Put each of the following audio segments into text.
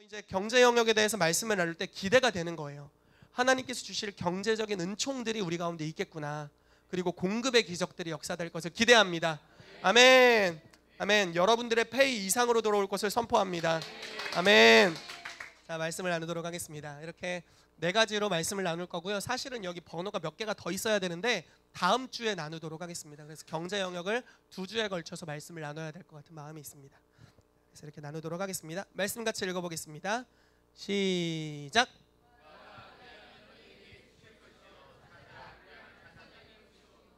이제 경제 영역에 대해서 말씀을 나눌 때 기대가 되는 거예요. 하나님께서 주실 경제적인 은총들이 우리 가운데 있겠구나. 그리고 공급의 기적들이 역사될 것을 기대합니다. 아멘. 아멘. 여러분들의 페이 이상으로 돌아올 것을 선포합니다. 아멘. 자, 말씀을 나누도록 하겠습니다. 이렇게 네 가지로 말씀을 나눌 거고요. 사실은 여기 번호가 몇 개가 더 있어야 되는데 다음 주에 나누도록 하겠습니다. 그래서 경제 영역을 2주에 걸쳐서 말씀을 나눠야 될 것 같은 마음이 있습니다. 그래서 이렇게 나누도록 하겠습니다. 말씀 같이 읽어보겠습니다. 시작.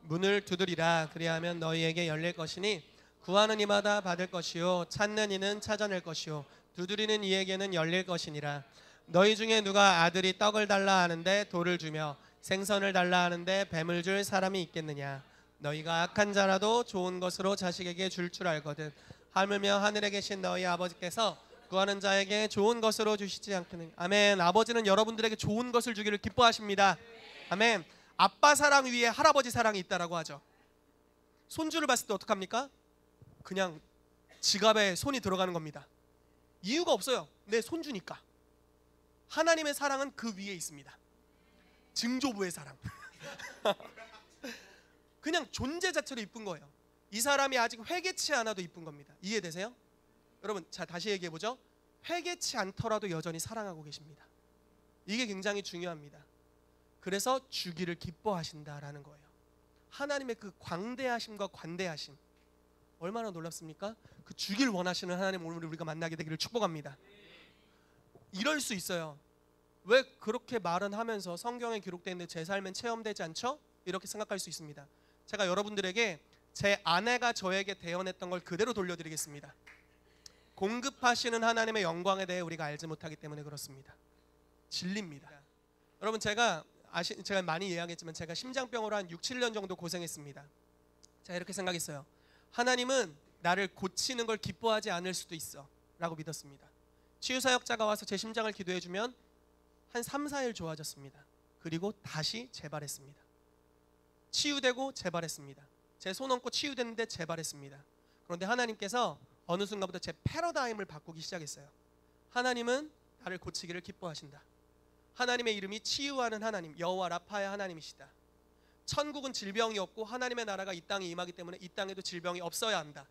문을 두드리라. 그리하면 너희에게 열릴 것이니 구하는 이마다 받을 것이요 찾는 이는 찾아낼 것이요 두드리는 이에게는 열릴 것이니라. 너희 중에 누가 아들이 떡을 달라 하는데 돌을 주며 생선을 달라 하는데 뱀을 줄 사람이 있겠느냐. 너희가 악한 자라도 좋은 것으로 자식에게 줄 알거든. 하물며 하늘에 계신 너희 아버지께서 구하는 자에게 좋은 것으로 주시지 않겠느냐. 아멘. 아버지는 여러분들에게 좋은 것을 주기를 기뻐하십니다. 아멘. 아빠 사랑 위에 할아버지 사랑이 있다라고 하죠. 손주를 봤을 때 어떡합니까? 그냥 지갑에 손이 들어가는 겁니다. 이유가 없어요. 내 손주니까. 하나님의 사랑은 그 위에 있습니다. 증조부의 사랑. 그냥 존재 자체로 이쁜 거예요. 이 사람이 아직 회개치 않아도 이쁜 겁니다. 이해되세요? 여러분, 자, 다시 얘기해보죠. 회개치 않더라도 여전히 사랑하고 계십니다. 이게 굉장히 중요합니다. 그래서 주기를 기뻐하신다라는 거예요. 하나님의 그 광대하심과 관대하심, 얼마나 놀랍습니까? 그 주길 원하시는 하나님, 오늘 우리가 만나게 되기를 축복합니다. 이럴 수 있어요. 왜 그렇게 말은 하면서 성경에 기록되어 있는데 제 삶엔 체험되지 않죠? 이렇게 생각할 수 있습니다. 제가 여러분들에게 제 아내가 저에게 대언했던 걸 그대로 돌려드리겠습니다. 공급하시는 하나님의 영광에 대해 우리가 알지 못하기 때문에 그렇습니다. 진리입니다. 여러분, 제가 많이 이야기했지만 제가 심장병으로 한 6, 7년 정도 고생했습니다. 제가 이렇게 생각했어요. 하나님은 나를 고치는 걸 기뻐하지 않을 수도 있어 라고 믿었습니다. 치유사역자가 와서 제 심장을 기도해주면 한 3, 4일 좋아졌습니다. 그리고 다시 재발했습니다. 치유되고 재발했습니다. 제 손 얹고 치유됐는데 재발했습니다. 그런데 하나님께서 어느 순간부터 제 패러다임을 바꾸기 시작했어요. 하나님은 나를 고치기를 기뻐하신다. 하나님의 이름이 치유하는 하나님, 여호와 라파의 하나님이시다. 천국은 질병이 없고 하나님의 나라가 이 땅에 임하기 때문에 이 땅에도 질병이 없어야 한다.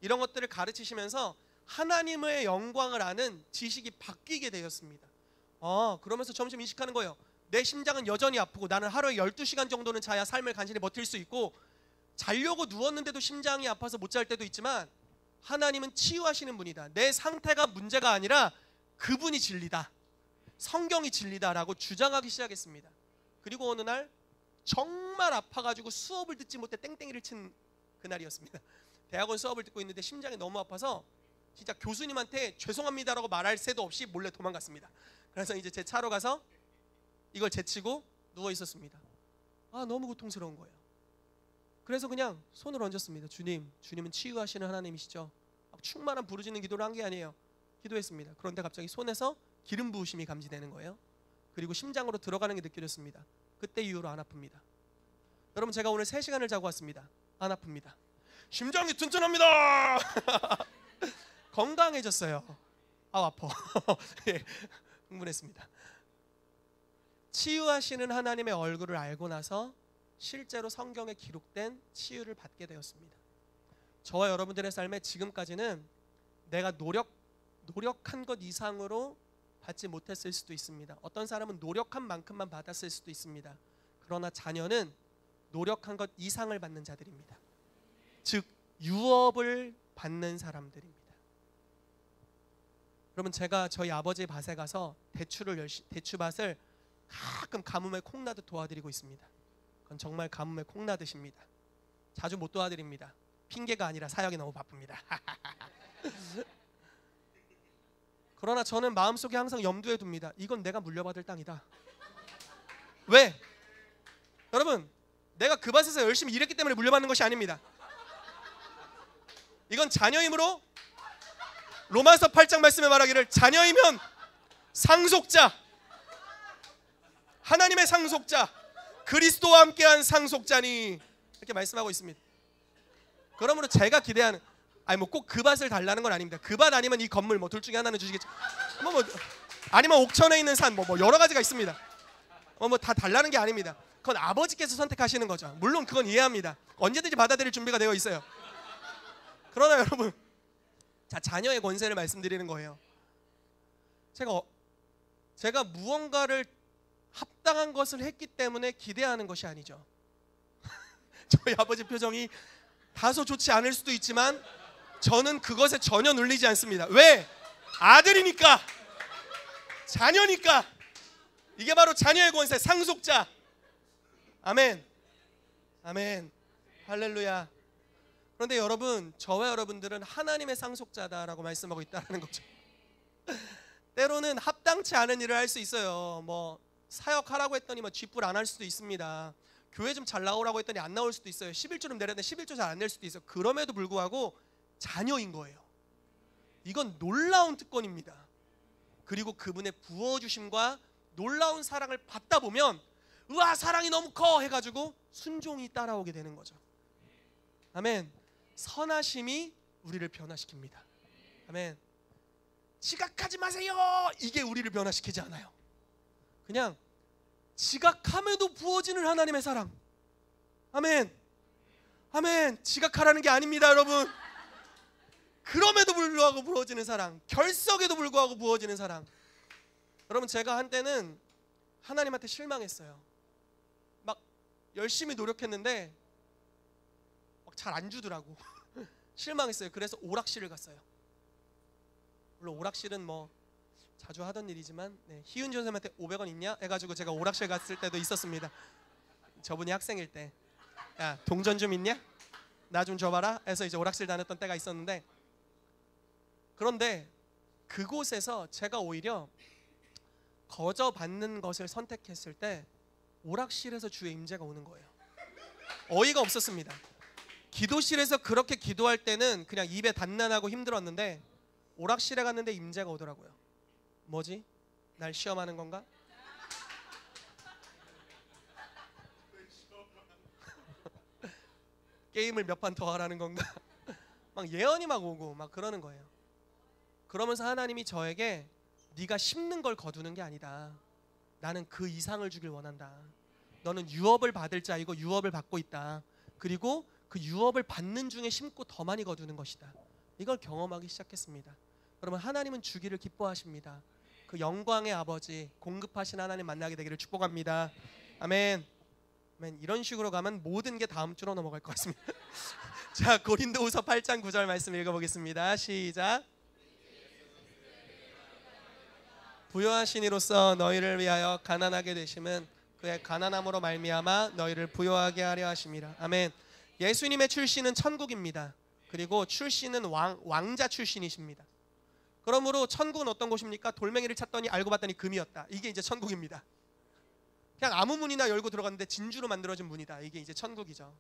이런 것들을 가르치시면서 하나님의 영광을 아는 지식이 바뀌게 되었습니다. 그러면서 점점 인식하는 거예요. 내 심장은 여전히 아프고 나는 하루에 12시간 정도는 자야 삶을 간신히 버틸 수 있고, 자려고 누웠는데도 심장이 아파서 못 잘 때도 있지만 하나님은 치유하시는 분이다. 내 상태가 문제가 아니라 그분이 진리다. 성경이 진리다라고 주장하기 시작했습니다. 그리고 어느 날 정말 아파가지고 수업을 듣지 못해 땡땡이를 친 그날이었습니다. 대학원 수업을 듣고 있는데 심장이 너무 아파서 진짜 교수님한테 죄송합니다라고 말할 새도 없이 몰래 도망갔습니다. 그래서 이제 제 차로 가서 이걸 제치고 누워 있었습니다. 너무 고통스러운 거예요. 그래서 그냥 손을 얹었습니다. 주님은 치유하시는 하나님이시죠. 충만한 부르짖는 기도를 한 게 아니에요. 기도했습니다. 그런데 갑자기 손에서 기름 부으심이 감지되는 거예요. 그리고 심장으로 들어가는 게 느껴졌습니다. 그때 이후로 안 아픕니다. 여러분, 제가 오늘 3시간을 자고 왔습니다. 안 아픕니다. 심장이 튼튼합니다. 건강해졌어요. 아파. 예, 흥분했습니다. 치유하시는 하나님의 얼굴을 알고 나서 실제로 성경에 기록된 치유를 받게 되었습니다. 저와 여러분들의 삶에 지금까지는 내가 노력한 것 이상으로 받지 못했을 수도 있습니다. 어떤 사람은 노력한 만큼만 받았을 수도 있습니다. 그러나 자녀는 노력한 것 이상을 받는 자들입니다. 즉 유업을 받는 사람들입니다. 여러분, 제가 저희 아버지 밭에 가서 대추밭을 가끔 가뭄에 콩나듯 도와드리고 있습니다. 그건 정말 가뭄에 콩나듯입니다. 자주 못 도와드립니다. 핑계가 아니라 사역이 너무 바쁩니다. 그러나 저는 마음속에 항상 염두에 둡니다. 이건 내가 물려받을 땅이다. 왜? 여러분, 내가 그 밭에서 열심히 일했기 때문에 물려받는 것이 아닙니다. 이건 자녀이므로 로마서 8장 말씀에 말하기를 자녀이면 상속자, 하나님의 상속자, 그리스도와 함께한 상속자니 이렇게 말씀하고 있습니다. 그러므로 제가 기대하는, 아니 뭐 꼭 그 밭을 달라는 건 아닙니다. 그 밭 아니면 이 건물 뭐 둘 중에 하나는 주시겠죠. 뭐 아니면 옥천에 있는 산 뭐 여러 가지가 있습니다. 뭐 다 달라는 게 아닙니다. 그건 아버지께서 선택하시는 거죠. 물론 그건 이해합니다. 언제든지 받아들일 준비가 되어 있어요. 그러나 여러분, 자, 자녀의 권세를 말씀드리는 거예요. 제가 무언가를 합당한 것을 했기 때문에 기대하는 것이 아니죠. 저희 아버지 표정이 다소 좋지 않을 수도 있지만 저는 그것에 전혀 눌리지 않습니다. 왜? 아들이니까, 자녀니까. 이게 바로 자녀의 권세, 상속자. 아멘, 아멘, 할렐루야. 그런데 여러분, 저와 여러분들은 하나님의 상속자다라고 말씀하고 있다는 거죠. 때로는 합당치 않은 일을 할 수 있어요. 뭐 사역하라고 했더니 뭐 쥐뿔 안 할 수도 있습니다. 교회 좀 잘 나오라고 했더니 안 나올 수도 있어요. 11조 좀 내렸는데 11조 잘 안 낼 수도 있어요. 그럼에도 불구하고 자녀인 거예요. 이건 놀라운 특권입니다. 그리고 그분의 부어주심과 놀라운 사랑을 받다 보면 우와, 사랑이 너무 커 해가지고 순종이 따라오게 되는 거죠. 아멘. 선하심이 우리를 변화시킵니다. 아멘. 지각하지 마세요, 이게 우리를 변화시키지 않아요. 그냥 지각함에도 부어지는 하나님의 사랑. 아멘, 아멘. 지각하라는 게 아닙니다, 여러분. 그럼에도 불구하고 부어지는 사랑, 결석에도 불구하고 부어지는 사랑. 여러분, 제가 한때는 하나님한테 실망했어요. 막 열심히 노력했는데 막 잘 안 주더라고. 실망했어요. 그래서 오락실을 갔어요. 물론 오락실은 뭐 자주 하던 일이지만, 희은지 선생님한테 500원 있냐? 해가지고 제가 오락실 갔을 때도 있었습니다. 저분이 학생일 때, 야, 동전 좀 있냐? 나 좀 줘봐라 해서 이제 오락실 다녔던 때가 있었는데, 그런데 그곳에서 제가 오히려 거저 받는 것을 선택했을 때 오락실에서 주의 임재가 오는 거예요. 어이가 없었습니다. 기도실에서 그렇게 기도할 때는 그냥 입에 단단하고 힘들었는데 오락실에 갔는데 임재가 오더라고요. 뭐지? 날 시험하는 건가? 게임을 몇 판 더 하라는 건가? 막 예언이 막 오고 막 그러는 거예요. 그러면서 하나님이 저에게 네가 심는 걸 거두는 게 아니다. 나는 그 이상을 주길 원한다. 너는 유업을 받을 자이고 유업을 받고 있다. 그리고 그 유업을 받는 중에 심고 더 많이 거두는 것이다. 이걸 경험하기 시작했습니다. 여러분, 하나님은 주기를 기뻐하십니다. 그 영광의 아버지, 공급하신 하나님 만나게 되기를 축복합니다. 아멘. 아멘. 이런 식으로 가면 모든 게 다음 주로 넘어갈 것 같습니다. 자, 고린도후서 8장 9절 말씀 읽어보겠습니다. 시작. 부요하신 이로써 너희를 위하여 가난하게 되심은 그의 가난함으로 말미암아 너희를 부요하게 하려 하심이라. 아멘. 예수님의 출신은 천국입니다. 그리고 출신은 왕자 출신이십니다. 그러므로 천국은 어떤 곳입니까? 돌멩이를 찾더니 알고 봤더니 금이었다. 이게 이제 천국입니다. 그냥 아무 문이나 열고 들어갔는데 진주로 만들어진 문이다. 이게 이제 천국이죠.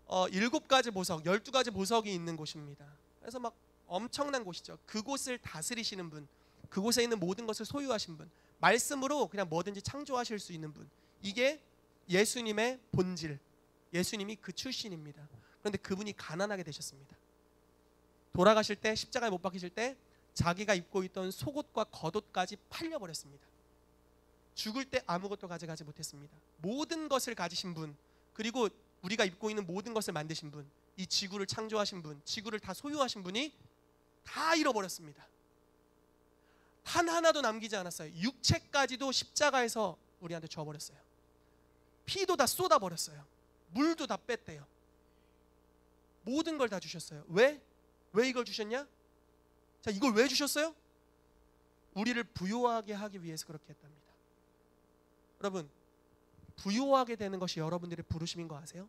7가지 보석, 12가지 보석이 있는 곳입니다. 그래서 막 엄청난 곳이죠. 그곳을 다스리시는 분, 그곳에 있는 모든 것을 소유하신 분, 말씀으로 그냥 뭐든지 창조하실 수 있는 분, 이게 예수님의 본질, 예수님이 그 출신입니다. 그런데 그분이 가난하게 되셨습니다. 돌아가실 때, 십자가에 못 박히실 때 자기가 입고 있던 속옷과 겉옷까지 팔려버렸습니다. 죽을 때 아무것도 가져가지 못했습니다. 모든 것을 가지신 분, 그리고 우리가 입고 있는 모든 것을 만드신 분, 이 지구를 창조하신 분, 지구를 다 소유하신 분이 다 잃어버렸습니다. 하나도 남기지 않았어요. 육체까지도 십자가에서 우리한테 줘버렸어요. 피도 다 쏟아버렸어요. 물도 다 뺐대요. 모든 걸 다 주셨어요. 왜? 왜 이걸 주셨냐? 자, 이걸 왜 주셨어요? 우리를 부요하게 하기 위해서 그렇게 했답니다. 여러분, 부요하게 되는 것이 여러분들의 부르심인 거 아세요?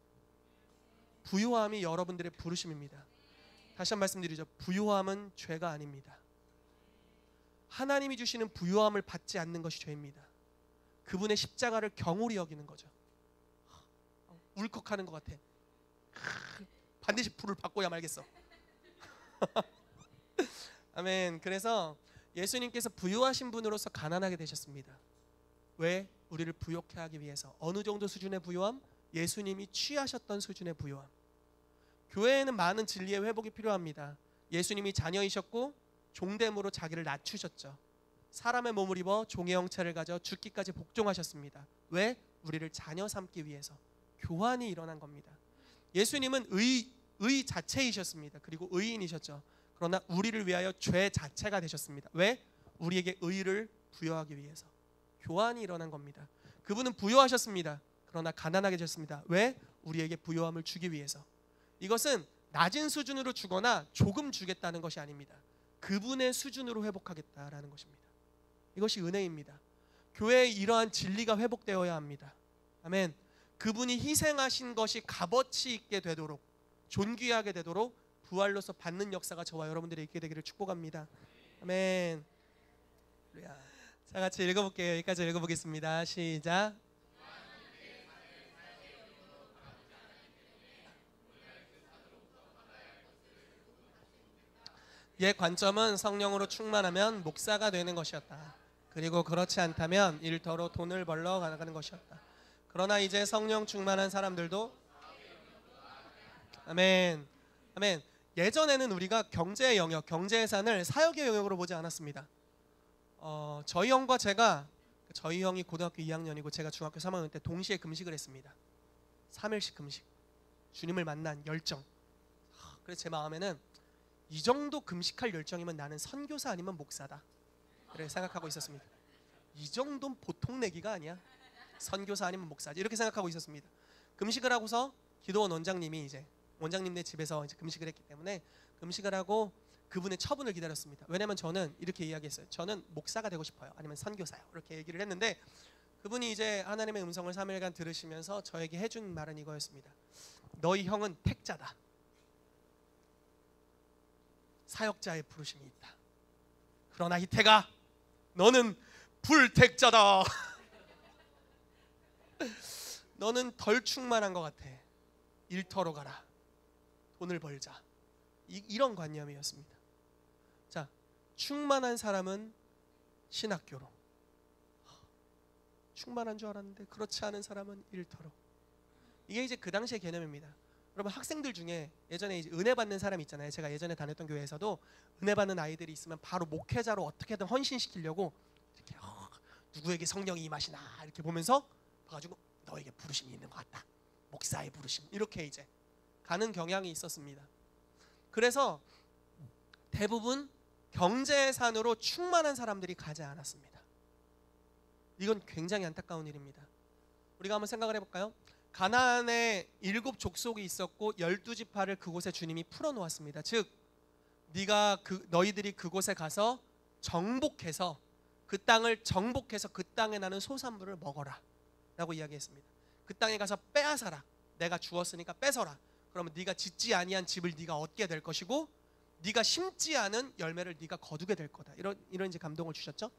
부요함이 여러분들의 부르심입니다. 다시 한 번 말씀드리죠. 부요함은 죄가 아닙니다. 하나님이 주시는 부요함을 받지 않는 것이 죄입니다. 그분의 십자가를 경홀히 여기는 거죠. 울컥하는 것 같아. 반드시 불을 받고야 말겠어. 아멘. 그래서 예수님께서 부요하신 분으로서 가난하게 되셨습니다. 왜? 우리를 부요케 하기 위해서. 어느 정도 수준의 부요함? 예수님이 취하셨던 수준의 부요함. 교회에는 많은 진리의 회복이 필요합니다. 예수님이 자녀이셨고 종됨으로 자기를 낮추셨죠. 사람의 몸을 입어 종의 형체를 가져 죽기까지 복종하셨습니다. 왜? 우리를 자녀 삼기 위해서. 교환이 일어난 겁니다. 예수님은 의 자체이셨습니다. 그리고 의인이셨죠. 그러나 우리를 위하여 죄 자체가 되셨습니다. 왜? 우리에게 의를 부여하기 위해서. 교환이 일어난 겁니다. 그분은 부여하셨습니다. 그러나 가난하게 되셨습니다. 왜? 우리에게 부여함을 주기 위해서. 이것은 낮은 수준으로 주거나 조금 주겠다는 것이 아닙니다. 그분의 수준으로 회복하겠다라는 것입니다. 이것이 은혜입니다. 교회에 이러한 진리가 회복되어야 합니다. 아멘. 그분이 희생하신 것이 값어치 있게 되도록, 존귀하게 되도록 부활로서 받는 역사가 저와 여러분들이 있게 되기를 축복합니다. 아멘. 자, 같이 읽어볼게요. 여기까지 읽어보겠습니다. 시작. 옛 관점은 성령으로 충만하면 목사가 되는 것이었다. 그리고 그렇지 않다면 일터로 돈을 벌러 가는 것이었다. 그러나 이제 성령 충만한 사람들도 아멘. 아멘. 예전에는 우리가 경제의 영역, 경제예산을 사역의 영역으로 보지 않았습니다. 저희 형과 저희 형이 고등학교 2학년이고 제가 중학교 3학년 때 동시에 금식을 했습니다. 3일씩 금식. 주님을 만난 열정. 그래서 제 마음에는 이 정도 금식할 열정이면 나는 선교사 아니면 목사다. 그렇게 생각하고 있었습니다. 이 정도는 보통 내기가 아니야. 선교사 아니면 목사지. 이렇게 생각하고 있었습니다. 금식을 하고서 기도원 원장님네 집에서 이제 금식을 했기 때문에 금식을 하고 그분의 처분을 기다렸습니다. 왜냐면 저는 이렇게 이야기했어요. 저는 목사가 되고 싶어요. 아니면 선교사요. 이렇게 얘기를 했는데 그분이 이제 하나님의 음성을 3일간 들으시면서 저에게 해준 말은 이거였습니다. 너희 형은 택자다. 사역자의 부르심이 있다. 그러나 희태가 너는 불택자다. 너는 덜 충만한 것 같아. 일터로 가라. 돈을 벌자. 이런 관념이었습니다. 자, 충만한 사람은 신학교로, 충만한 줄 알았는데 그렇지 않은 사람은 일터로. 이게 이제 그 당시의 개념입니다. 여러분 학생들 중에 예전에 이제 은혜 받는 사람 있잖아요. 제가 예전에 다녔던 교회에서도 은혜 받는 아이들이 있으면 바로 목회자로 어떻게든 헌신시키려고 이렇게 누구에게 성령이 임하시나 이렇게 보면서 봐가지고 너에게 부르심이 있는 것 같다. 목사의 부르심. 이렇게 이제 가는 경향이 있었습니다. 그래서 대부분 경제산으로 충만한 사람들이 가지 않았습니다. 이건 굉장히 안타까운 일입니다. 우리가 한번 생각을 해볼까요? 가나안에 7 족속이 있었고 12지파를 그곳에 주님이 풀어놓았습니다. 즉 너희들이 그곳에 가서 정복해서 그 땅을 정복해서 그 땅에 나는 소산물을 먹어라 라고 이야기했습니다. 그 땅에 가서 빼앗아라. 내가 주었으니까 뺏어라. 그러면 네가 짓지 아니한 집을 네가 얻게 될 것이고 네가 심지 않은 열매를 네가 거두게 될 거다. 이런 이제 감동을 주셨죠.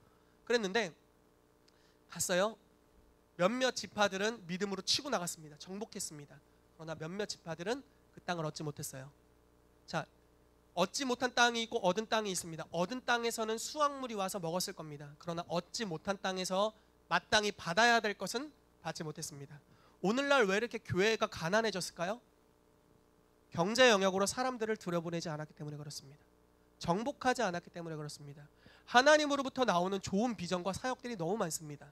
그랬는데 갔어요. 몇몇 지파들은 믿음으로 치고 나갔습니다. 정복했습니다. 그러나 몇몇 지파들은 그 땅을 얻지 못했어요. 자, 얻지 못한 땅이 있고 얻은 땅이 있습니다. 얻은 땅에서는 수확물이 와서 먹었을 겁니다. 그러나 얻지 못한 땅에서 마땅히 받아야 될 것은 받지 못했습니다. 오늘날 왜 이렇게 교회가 가난해졌을까요? 경제 영역으로 사람들을 들여보내지 않았기 때문에 그렇습니다. 정복하지 않았기 때문에 그렇습니다. 하나님으로부터 나오는 좋은 비전과 사역들이 너무 많습니다.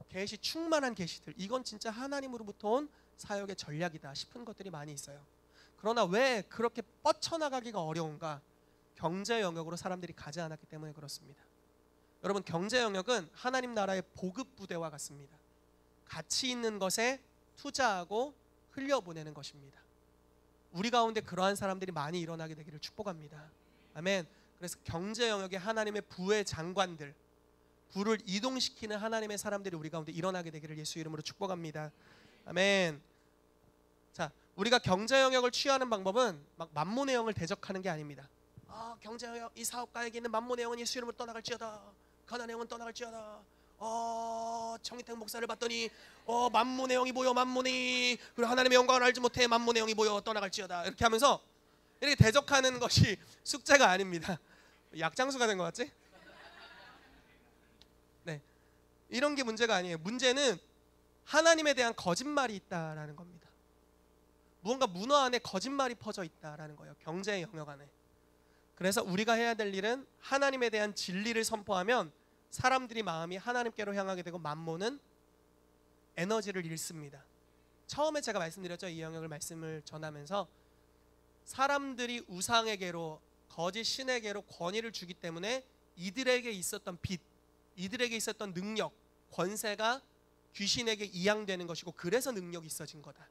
계시, 충만한 계시들, 이건 진짜 하나님으로부터 온 사역의 전략이다 싶은 것들이 많이 있어요. 그러나 왜 그렇게 뻗쳐나가기가 어려운가? 경제 영역으로 사람들이 가지 않았기 때문에 그렇습니다. 여러분, 경제 영역은 하나님 나라의 보급 부대와 같습니다. 가치 있는 것에 투자하고 흘려보내는 것입니다. 우리 가운데 그러한 사람들이 많이 일어나게 되기를 축복합니다. 아멘. 그래서 경제 영역의 하나님의 부의 장관들, 부를 이동시키는 하나님의 사람들이 우리 가운데 일어나게 되기를 예수 이름으로 축복합니다. 아멘. 자, 우리가 경제 영역을 취하는 방법은 막 만몬의 영을 대적하는 게 아닙니다. 경제 영역, 이 사업가에게 있는 만몬의 영은 예수 이름으로 떠나갈지어다. 가난의 영은 떠나갈지어다. 정희택 목사를 봤더니 만몬의 영이 보여, 만몬이, 그리고 하나님의 영광을 알지 못해, 만몬의 영이 보여, 떠나갈지어다. 이렇게 하면서 이렇게 대적하는 것이 숙제가 아닙니다. 약장수가 된 것 같지? 네, 이런 게 문제가 아니에요. 문제는 하나님에 대한 거짓말이 있다라는 겁니다. 무언가 문화 안에 거짓말이 퍼져 있다라는 거예요. 경제의 영역 안에. 그래서 우리가 해야 될 일은 하나님에 대한 진리를 선포하면 사람들이 마음이 하나님께로 향하게 되고 만몬은 에너지를 잃습니다. 처음에 제가 말씀드렸죠. 이 영역을 말씀을 전하면서 사람들이 우상에게로 거짓 신에게로 권위를 주기 때문에 이들에게 있었던 빚, 이들에게 있었던 능력, 권세가 귀신에게 이양되는 것이고 그래서 능력이 있어진 거다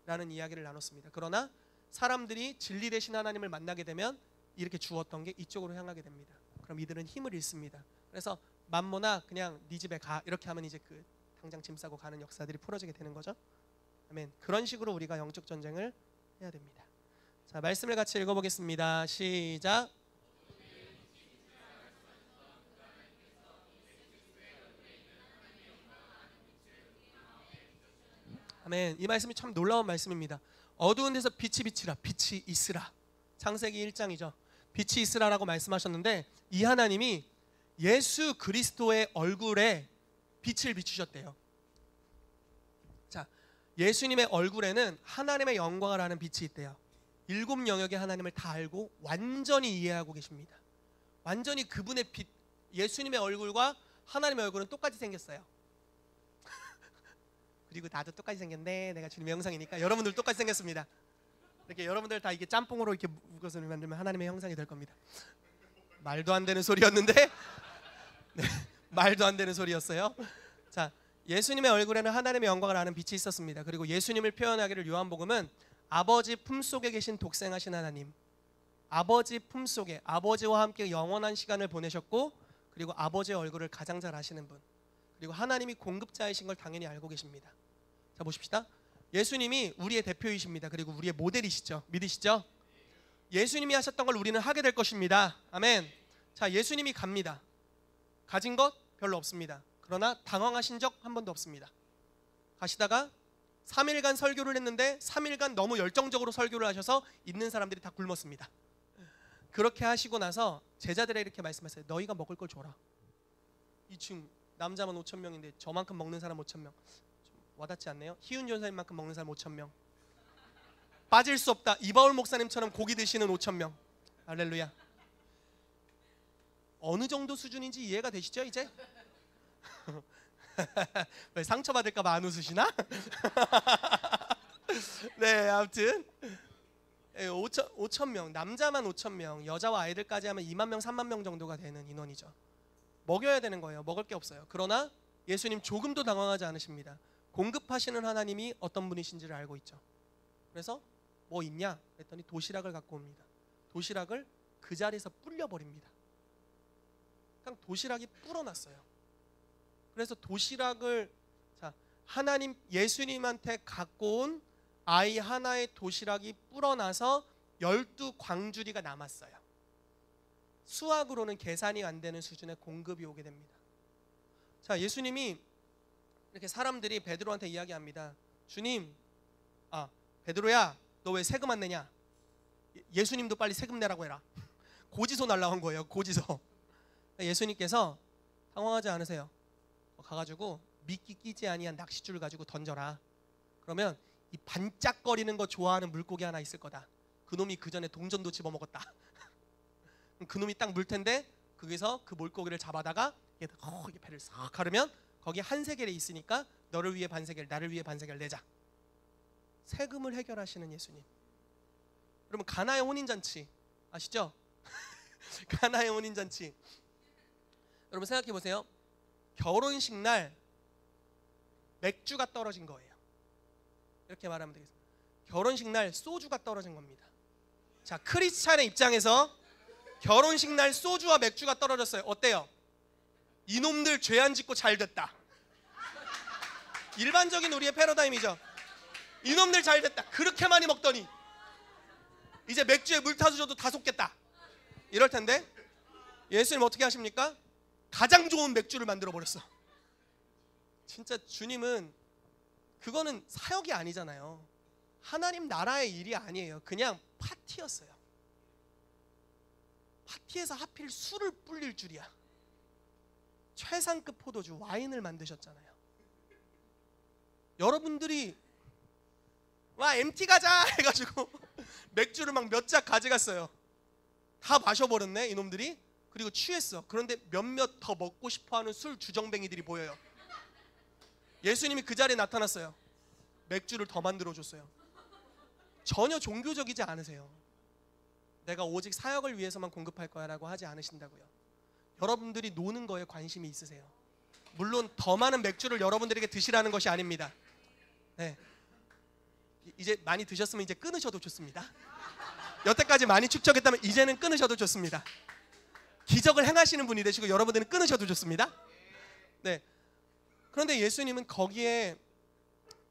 라는 이야기를 나눴습니다. 그러나 사람들이 진리 되신 하나님을 만나게 되면 이렇게 주었던 게 이쪽으로 향하게 됩니다. 그럼 이들은 힘을 잃습니다. 그래서 만모나 그냥 네 집에 가 이렇게 하면 이제 그 당장 짐 싸고 가는 역사들이 풀어지게 되는 거죠. 아멘. 그런 식으로 우리가 영적 전쟁을 해야 됩니다. 자, 말씀을 같이 읽어보겠습니다. 시작. 아멘. 이 말씀이 참 놀라운 말씀입니다. 어두운 데서 빛이 비치라. 빛이 있으라. 창세기 1장이죠. 빛이 있으라라고 말씀하셨는데 이 하나님이 예수 그리스도의 얼굴에 빛을 비추셨대요. 자, 예수님의 얼굴에는 하나님의 영광을 아는 빛이 있대요. 7 영역의 하나님을 다 알고 완전히 이해하고 계십니다. 완전히 그분의 빛, 예수님의 얼굴과 하나님의 얼굴은 똑같이 생겼어요. 그리고 나도 똑같이 생겼네. 내가 주님의 형상이니까 여러분들 똑같이 생겼습니다. 이렇게 여러분들 다 이게 짬뽕으로 이렇게 묶어서 만들면 하나님의 형상이 될 겁니다. 말도 안 되는 소리였는데 네, 말도 안 되는 소리였어요. 자, 예수님의 얼굴에는 하나님의 영광을 아는 빛이 있었습니다. 그리고 예수님을 표현하기를 요한복음은 아버지 품속에 계신 독생하신 하나님, 아버지 품속에 아버지와 함께 영원한 시간을 보내셨고 그리고 아버지의 얼굴을 가장 잘 아시는 분, 그리고 하나님이 공급자이신 걸 당연히 알고 계십니다. 자, 보십시다. 예수님이 우리의 대표이십니다. 그리고 우리의 모델이시죠. 믿으시죠? 예수님이 하셨던 걸 우리는 하게 될 것입니다. 아멘. 자, 예수님이 갑니다. 가진 것 별로 없습니다. 그러나 당황하신 적 한 번도 없습니다. 가시다가 3일간 설교를 했는데 3일간 너무 열정적으로 설교를 하셔서 있는 사람들이 다 굶었습니다. 그렇게 하시고 나서 제자들에게 이렇게 말씀하세요. 너희가 먹을 걸 줘라. 이층 남자만 5,000명인데 저만큼 먹는 사람 5,000명. 좀 와닿지 않네요. 희훈 전사님만큼 먹는 사람 5,000명. 빠질 수 없다. 이바울 목사님처럼 고기 드시는 5,000명. 할렐루야. 어느 정도 수준인지 이해가 되시죠 이제? 왜 상처받을까 봐 안 웃으시나? 네, 아무튼 5,000명, 남자만 5,000명, 여자와 아이들까지 하면 2만 명, 3만 명 정도가 되는 인원이죠. 먹여야 되는 거예요. 먹을 게 없어요. 그러나 예수님 조금도 당황하지 않으십니다. 공급하시는 하나님이 어떤 분이신지를 알고 있죠. 그래서 뭐 있냐? 그랬더니 도시락을 갖고 옵니다. 도시락을 그 자리에서 불려버립니다. 그냥 도시락이 불어났어요. 그래서 도시락을 하나님 예수님한테 갖고 온 아이 하나의 도시락이 불어나서 12광주리가 남았어요. 수학으로는 계산이 안 되는 수준의 공급이 오게 됩니다. 자, 예수님이 이렇게 사람들이 베드로한테 이야기합니다. 주님, 베드로야, 너 왜 세금 안 내냐? 예수님도 빨리 세금 내라고 해라. 고지서 날라온 거예요. 고지서. 예수님께서 당황하지 않으세요. 가가지고 미끼 끼지 아니한 낚싯줄을 가지고 던져라. 그러면 이 반짝거리는 거 좋아하는 물고기 하나 있을 거다. 그놈이 그 전에 동전도 집어먹었다. 그놈이 딱 물 텐데 거기서 그 물고기를 잡아다가 이게 배를 싹 가르면 거기 한 세겔이 있으니까 너를 위해 반세겔, 나를 위해 반세겔 내자. 세금을 해결하시는 예수님. 여러분, 가나의 혼인잔치 아시죠? 가나의 혼인잔치. 여러분 생각해 보세요. 결혼식 날 맥주가 떨어진 거예요. 이렇게 말하면 되겠습니다. 결혼식 날 소주가 떨어진 겁니다. 자, 크리스찬의 입장에서 결혼식 날 소주와 맥주가 떨어졌어요. 어때요? 이놈들 죄 안 짓고 잘 됐다. 일반적인 우리의 패러다임이죠. 이놈들 잘 됐다. 그렇게 많이 먹더니 이제 맥주에 물 타서 줘도 다 속겠다. 이럴 텐데 예수님 어떻게 하십니까? 가장 좋은 맥주를 만들어 버렸어. 진짜 주님은 그거는 사역이 아니잖아요. 하나님 나라의 일이 아니에요. 그냥 파티였어요. 파티에서 하필 술을 불릴 줄이야. 최상급 포도주 와인을 만드셨잖아요. 여러분들이 와 MT 가자 해가지고 맥주를 막 몇 짝 가져갔어요. 다 마셔버렸네 이놈들이. 그리고 취했어. 그런데 몇몇 더 먹고 싶어하는 술 주정뱅이들이 보여요. 예수님이 그 자리에 나타났어요. 맥주를 더 만들어줬어요. 전혀 종교적이지 않으세요. 내가 오직 사역을 위해서만 공급할 거야 라고 하지 않으신다고요. 여러분들이 노는 거에 관심이 있으세요. 물론 더 많은 맥주를 여러분들에게 드시라는 것이 아닙니다. 네. 이제 많이 드셨으면 이제 끊으셔도 좋습니다. 여태까지 많이 축적했다면 이제는 끊으셔도 좋습니다. 기적을 행하시는 분이 되시고 여러분들은 끊으셔도 좋습니다. 네. 그런데 예수님은 거기에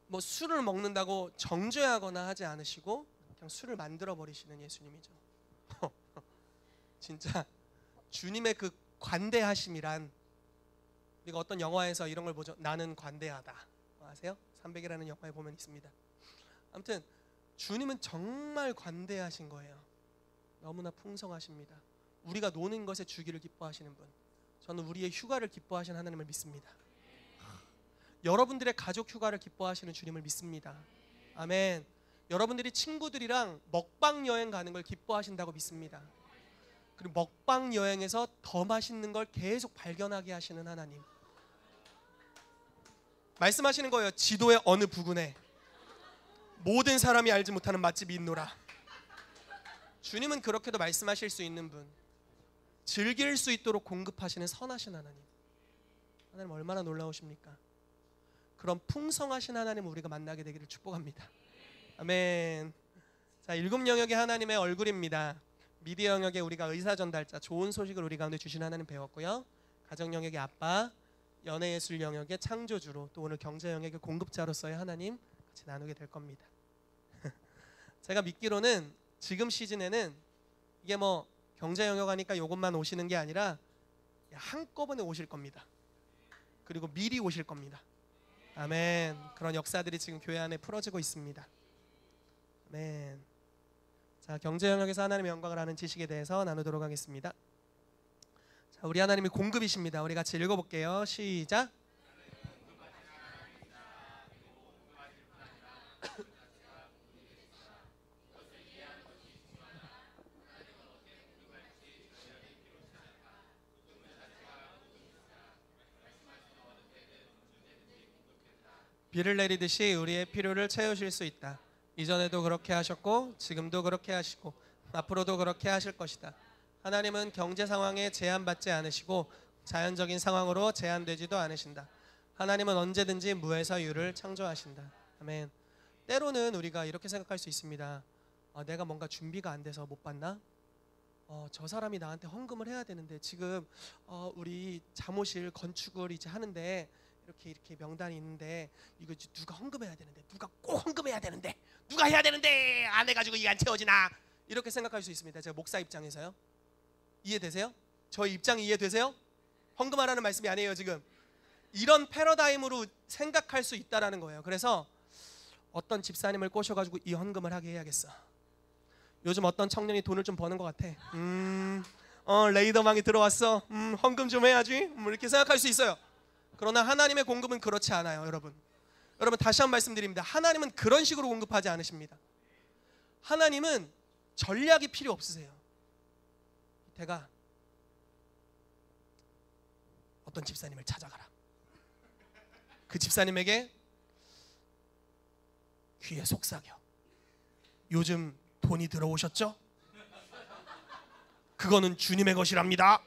뭐 술을 먹는다고 정죄하거나 하지 않으시고 그냥 술을 만들어 버리시는 예수님이죠. 진짜 주님의 그 관대하심이란, 우리가 어떤 영화에서 이런 걸 보죠. 나는 관대하다. 아세요? 300이라는 영화에 보면 있습니다. 아무튼 주님은 정말 관대하신 거예요. 너무나 풍성하십니다. 우리가 노는 것에 주기를 기뻐하시는 분. 저는 우리의 휴가를 기뻐하시는 하나님을 믿습니다. 여러분들의 가족 휴가를 기뻐하시는 주님을 믿습니다. 아멘. 여러분들이 친구들이랑 먹방 여행 가는 걸 기뻐하신다고 믿습니다. 그리고 먹방 여행에서 더 맛있는 걸 계속 발견하게 하시는 하나님. 말씀하시는 거예요. 지도의 어느 부근에 모든 사람이 알지 못하는 맛집이 있노라. 주님은 그렇게도 말씀하실 수 있는 분, 즐길 수 있도록 공급하시는 선하신 하나님. 하나님 얼마나 놀라우십니까? 그런 풍성하신 하나님을 우리가 만나게 되기를 축복합니다. 아멘. 자, 7 영역의 하나님의 얼굴입니다. 미디어 영역에 우리가 의사 전달자, 좋은 소식을 우리 가운데 주신 하나님 배웠고요. 가정 영역의 아빠, 연예예술 영역의 창조주로, 또 오늘 경제 영역의 공급자로서의 하나님 같이 나누게 될 겁니다. 제가 믿기로는 지금 시즌에는 이게 뭐 경제 영역 하니까 이것만 오시는 게 아니라 한꺼번에 오실 겁니다. 그리고 미리 오실 겁니다. 아멘. 그런 역사들이 지금 교회 안에 풀어지고 있습니다. 아멘. 자, 경제 영역에서 하나님의 영광을 아는 지식에 대해서 나누도록 하겠습니다. 자, 우리 하나님이 공급이십니다. 우리 같이 읽어볼게요. 시작. 비를 내리듯이 우리의 필요를 채우실 수 있다. 이전에도 그렇게 하셨고 지금도 그렇게 하시고 앞으로도 그렇게 하실 것이다. 하나님은 경제 상황에 제한받지 않으시고 자연적인 상황으로 제한되지도 않으신다. 하나님은 언제든지 무에서 유를 창조하신다. 아멘. 때로는 우리가 이렇게 생각할 수 있습니다. 내가 뭔가 준비가 안 돼서 못 받나? 저 사람이 나한테 헌금을 해야 되는데 지금 우리 잠옷실 건축을 이제 하는데 이렇게 명단이 있는데 이거 누가 헌금해야 되는데, 누가 꼭 헌금해야 되는데, 누가 해야 되는데 안 해가지고 이게 안 채워지나, 이렇게 생각할 수 있습니다. 제가 목사 입장에서요. 이해되세요? 저희 입장이 이해되세요? 헌금하라는 말씀이 아니에요 지금. 이런 패러다임으로 생각할 수 있다라는 거예요. 그래서 어떤 집사님을 꼬셔가지고 이 헌금을 하게 해야겠어. 요즘 어떤 청년이 돈을 좀 버는 것 같아. 레이더망이 들어왔어. 헌금 좀 해야지. 이렇게 생각할 수 있어요. 그러나 하나님의 공급은 그렇지 않아요. 여러분 다시 한 번 말씀드립니다. 하나님은 그런 식으로 공급하지 않으십니다. 하나님은 전략이 필요 없으세요. 대가 어떤 집사님을 찾아가라. 그 집사님에게 귀에 속삭여. 요즘 돈이 들어오셨죠? 그거는 주님의 것이랍니다.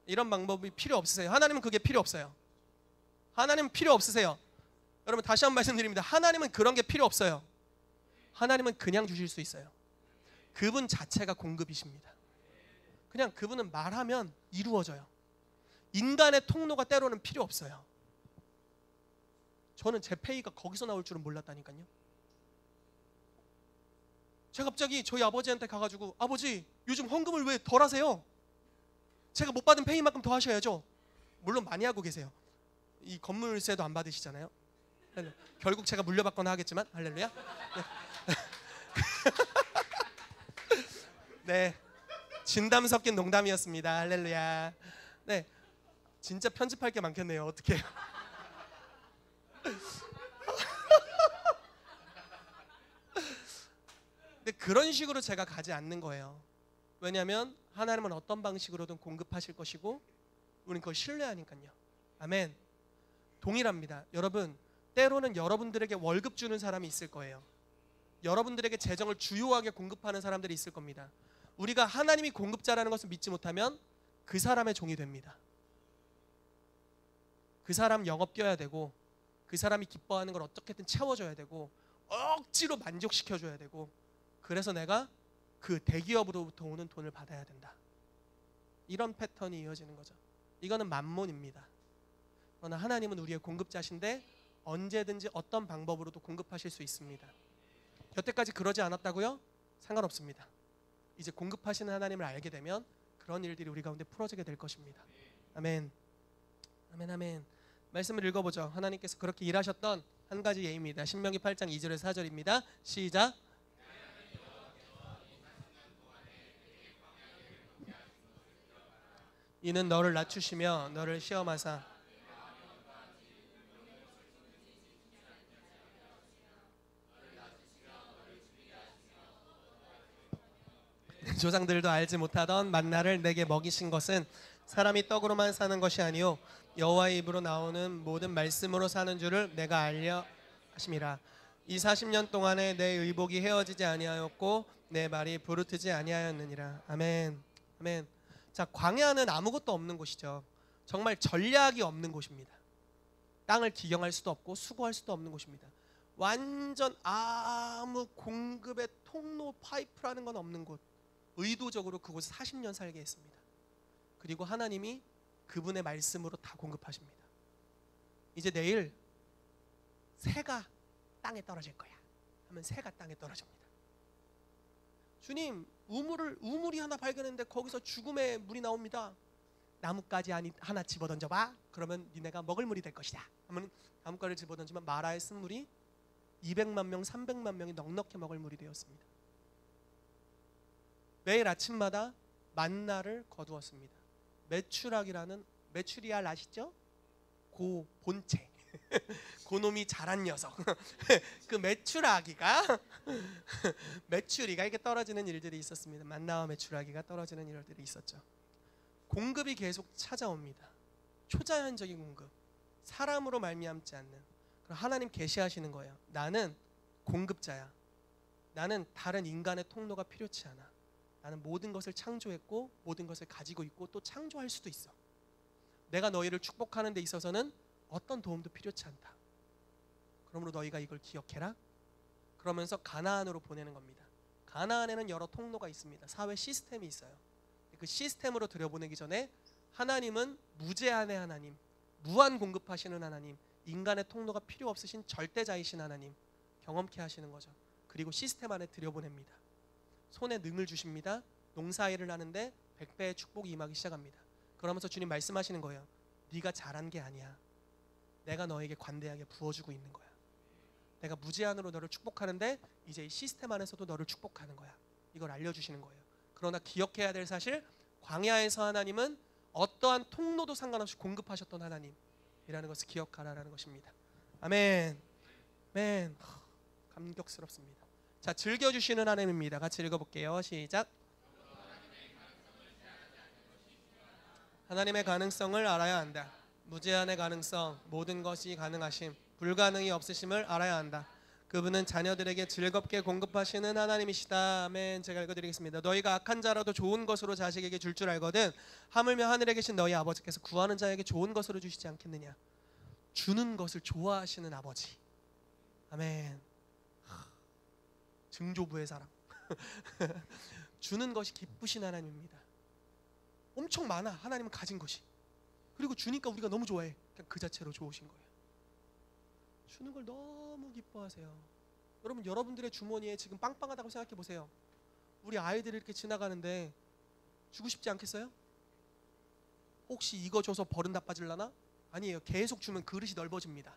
이런 방법이 필요 없으세요. 하나님은 그게 필요 없어요. 하나님은 필요 없으세요. 여러분 다시 한 번 말씀드립니다. 하나님은 그런 게 필요 없어요. 하나님은 그냥 주실 수 있어요. 그분 자체가 공급이십니다. 그냥 그분은 말하면 이루어져요. 인간의 통로가 때로는 필요 없어요. 저는 제 페이가 거기서 나올 줄은 몰랐다니까요. 제가 갑자기 저희 아버지한테 가가지고, 아버지 요즘 헌금을 왜 덜 하세요? 제가 못 받은 페이만큼 더 하셔야죠. 물론 많이 하고 계세요. 이 건물세도 안 받으시잖아요. 결국 제가 물려받거나 하겠지만 할렐루야. 네, 진담 섞인 농담이었습니다. 할렐루야. 네, 진짜 편집할 게 많겠네요. 어떡해요. 근데 그런 식으로 제가 가지 않는 거예요. 왜냐하면 하나님은 어떤 방식으로든 공급하실 것이고 우리는 그걸 신뢰하니까요. 아멘. 동일합니다. 여러분, 때로는 여러분들에게 월급 주는 사람이 있을 거예요. 여러분들에게 재정을 주요하게 공급하는 사람들이 있을 겁니다. 우리가 하나님이 공급자라는 것을 믿지 못하면 그 사람의 종이 됩니다. 그 사람 영업 껴야 되고, 그 사람이 기뻐하는 걸 어떻게든 채워줘야 되고, 억지로 만족시켜줘야 되고, 그래서 내가 그 대기업으로부터 오는 돈을 받아야 된다. 이런 패턴이 이어지는 거죠. 이거는 만몬입니다. 그러나 하나님은 우리의 공급자신데 언제든지 어떤 방법으로도 공급하실 수 있습니다. 여태까지 그러지 않았다고요? 상관없습니다. 이제 공급하시는 하나님을 알게 되면 그런 일들이 우리 가운데 풀어지게 될 것입니다. 아멘. 아멘, 아멘. 말씀을 읽어보죠. 하나님께서 그렇게 일하셨던 한 가지 예입니다. 신명기 8장 2절에서 4절입니다. 시작. 이는 너를 낮추시며 너를 시험하사 조상들도 알지 못하던 만나를 내게 먹이신 것은 사람이 떡으로만 사는 것이 아니요 여호와의 입으로 나오는 모든 말씀으로 사는 줄을 내가 알려 하심이라. 이 40년 동안에 내 의복이 헤어지지 아니하였고 내 말이 부르트지 아니하였느니라. 아멘. 아멘. 자, 광야는 아무것도 없는 곳이죠. 정말 전략이 없는 곳입니다. 땅을 기경할 수도 없고 수고할 수도 없는 곳입니다. 완전 아무 공급의 통로 파이프라는 건 없는 곳. 의도적으로 그곳에 40년 살게 했습니다. 그리고 하나님이 그분의 말씀으로 다 공급하십니다. 이제 내일 새가 땅에 떨어질 거야 하면 새가 땅에 떨어집니다. 주님, 우물이 하나 발견했는데 거기서 죽음의 물이 나옵니다. 나뭇가지 하나 집어던져봐. 그러면 니네가 먹을 물이 될 것이다. 하면 나뭇가지를 집어던지면 마라의 쓴물이 200만 명, 300만 명이 넉넉히 먹을 물이 되었습니다. 매일 아침마다 만나를 거두었습니다. 메추리알 아시죠? 고 본체 고놈이 자란 녀석 그 메추라기가 이렇게 떨어지는 일들이 있었습니다. 만나와 메추라기가 떨어지는 일들이 있었죠. 공급이 계속 찾아옵니다. 초자연적인 공급, 사람으로 말미암지 않는. 그럼 하나님 계시하시는 거예요. 나는 공급자야. 나는 다른 인간의 통로가 필요치 않아. 나는 모든 것을 창조했고 모든 것을 가지고 있고 또 창조할 수도 있어. 내가 너희를 축복하는 데 있어서는 어떤 도움도 필요치 않다. 그러므로 너희가 이걸 기억해라. 그러면서 가나안으로 보내는 겁니다. 가나안에는 여러 통로가 있습니다. 사회 시스템이 있어요. 그 시스템으로 들여보내기 전에 하나님은 무제한의 하나님, 무한 공급하시는 하나님, 인간의 통로가 필요 없으신 절대자이신 하나님 경험케 하시는 거죠. 그리고 시스템 안에 들여보냅니다. 손에 능을 주십니다. 농사일을 하는데 100배의 축복이 임하기 시작합니다. 그러면서 주님 말씀하시는 거예요. 네가 잘한 게 아니야. 내가 너에게 관대하게 부어주고 있는 거야. 내가 무제한으로 너를 축복하는데 이제 이 시스템 안에서도 너를 축복하는 거야. 이걸 알려주시는 거예요. 그러나 기억해야 될 사실, 광야에서 하나님은 어떠한 통로도 상관없이 공급하셨던 하나님이라는 것을 기억하라는 것입니다. 아멘. 아멘. 감격스럽습니다. 자, 즐겨주시는 하나님입니다. 같이 읽어볼게요. 시작. 하나님의 가능성을 알아야 한다. 무제한의 가능성, 모든 것이 가능하심, 불가능이 없으심을 알아야 한다. 그분은 자녀들에게 즐겁게 공급하시는 하나님이시다. 아멘. 제가 읽어드리겠습니다. 너희가 악한 자라도 좋은 것으로 자식에게 줄 줄 알거든 하물며 하늘에 계신 너희 아버지께서 구하는 자에게 좋은 것으로 주시지 않겠느냐. 주는 것을 좋아하시는 아버지. 아멘. 증조부의 사랑. 주는 것이 기쁘신 하나님입니다. 엄청 많아. 하나님은 가진 것이. 그리고 주니까 우리가 너무 좋아해. 그냥 그 자체로 좋으신 거예요. 주는 걸 너무 기뻐하세요. 여러분, 여러분들의 주머니에 지금 빵빵하다고 생각해 보세요. 우리 아이들이 이렇게 지나가는데 주고 싶지 않겠어요? 혹시 이거 줘서 버릇 나빠질라나? 아니에요. 계속 주면 그릇이 넓어집니다.